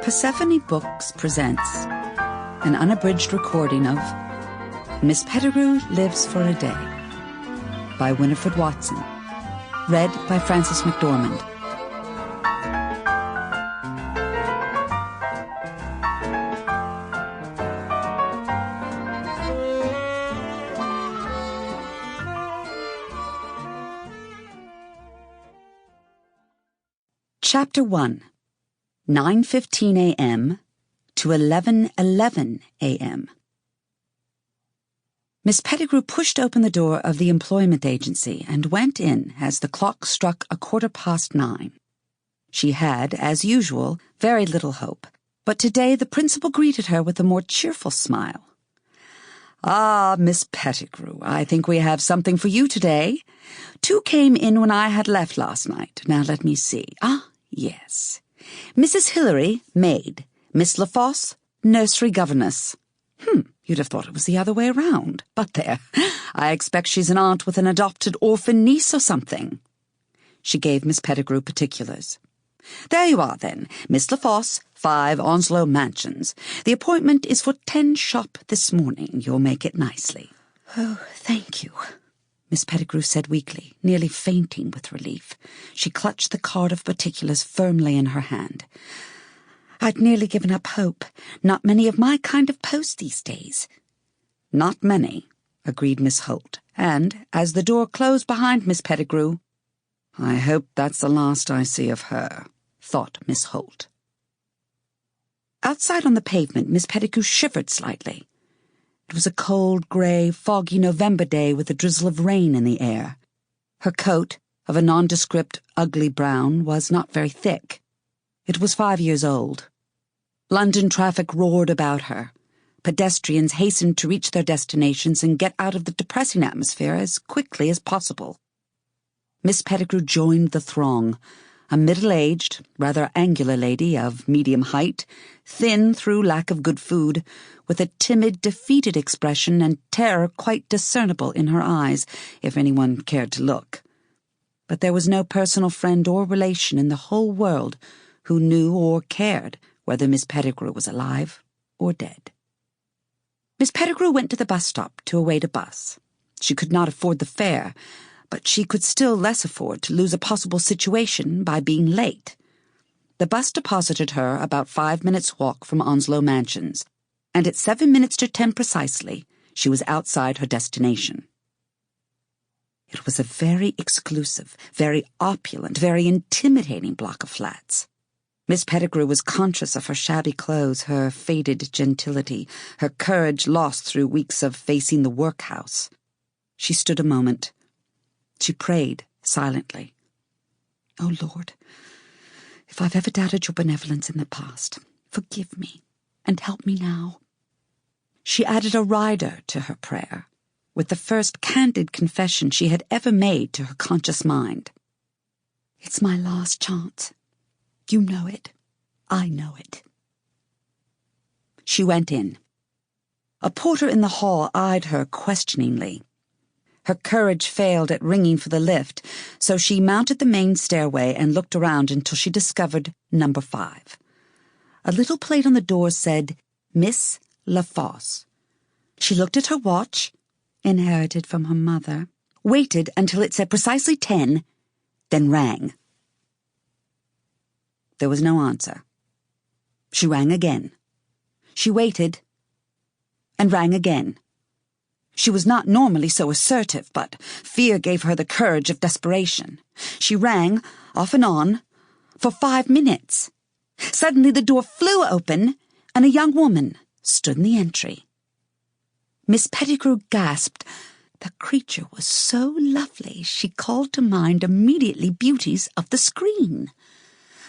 Persephone Books presents an unabridged recording of Miss Pettigrew Lives for a Day by Winifred Watson, read by Frances McDormand. Chapter 1, 9:15 a.m. to 11:11 a.m. Miss Pettigrew pushed open the door of the employment agency and went in as the clock struck 9:15. She had, as usual, very little hope, but today the principal greeted her with a more cheerful smile. "Ah, Miss Pettigrew, I think we have something for you today. 2 came in when I had left last night. Now let me see. Yes. Mrs. Hilary, maid. Miss LaFosse, nursery governess. You'd have thought it was the other way around. But there, I expect she's an aunt with an adopted orphan niece or something." She gave Miss Pettigrew particulars. "There you are, then. Miss LaFosse, 5 Onslow Mansions. The appointment is for 10 sharp this morning. You'll make it nicely." "Oh, thank you," Miss Pettigrew said weakly, nearly fainting with relief. She clutched the card of particulars firmly in her hand. "I'd nearly given up hope. Not many of my kind of post these days." "Not many," agreed Miss Holt, and, as the door closed behind Miss Pettigrew, "I hope that's the last I see of her," thought Miss Holt. Outside on the pavement, Miss Pettigrew shivered slightly. It was a cold, grey, foggy November day with a drizzle of rain in the air. Her coat, of a nondescript, ugly brown, was not very thick. It was 5 years old. London traffic roared about her. Pedestrians hastened to reach their destinations and get out of the depressing atmosphere as quickly as possible. Miss Pettigrew joined the throng, a middle-aged, rather angular lady of medium height, thin through lack of good food, with a timid, defeated expression and terror quite discernible in her eyes, if anyone cared to look. But there was no personal friend or relation in the whole world who knew or cared whether Miss Pettigrew was alive or dead. Miss Pettigrew went to the bus stop to await a bus. She could not afford the fare, but she could still less afford to lose a possible situation by being late. The bus deposited her about 5 minutes' walk from Onslow Mansions, and at 7 minutes to 10 precisely, she was outside her destination. It was a very exclusive, very opulent, very intimidating block of flats. Miss Pettigrew was conscious of her shabby clothes, her faded gentility, her courage lost through weeks of facing the workhouse. She stood a moment. She prayed silently. "Oh, Lord, if I've ever doubted your benevolence in the past, forgive me and help me now." She added a rider to her prayer, with the first candid confession she had ever made to her conscious mind. "It's my last chance. You know it. I know it." She went in. A porter in the hall eyed her questioningly. Her courage failed at ringing for the lift, so she mounted the main stairway and looked around until she discovered number 5. A little plate on the door said, Miss LaFosse. She looked at her watch, inherited from her mother, waited until it said precisely 10, then rang. There was no answer. She rang again. She waited, and rang again. She was not normally so assertive, but fear gave her the courage of desperation. She rang, off and on, for 5 minutes. Suddenly the door flew open, and a young woman stood in the entry. Miss Pettigrew gasped. The creature was so lovely she called to mind immediately beauties of the screen.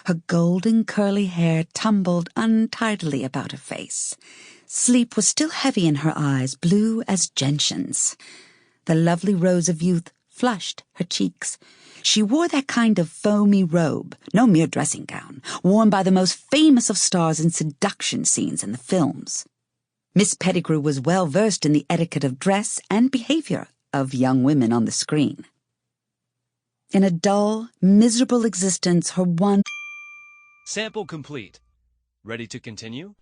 Her golden curly hair tumbled untidily about her face. Sleep was still heavy in her eyes, blue as gentians. The lovely rose of youth flushed her cheeks. She wore that kind of foamy robe, no mere dressing gown, worn by the most famous of stars in seduction scenes in the films. Miss Pettigrew was well versed in the etiquette of dress and behavior of young women on the screen. In a dull, miserable existence, her one Sample complete. Ready to continue?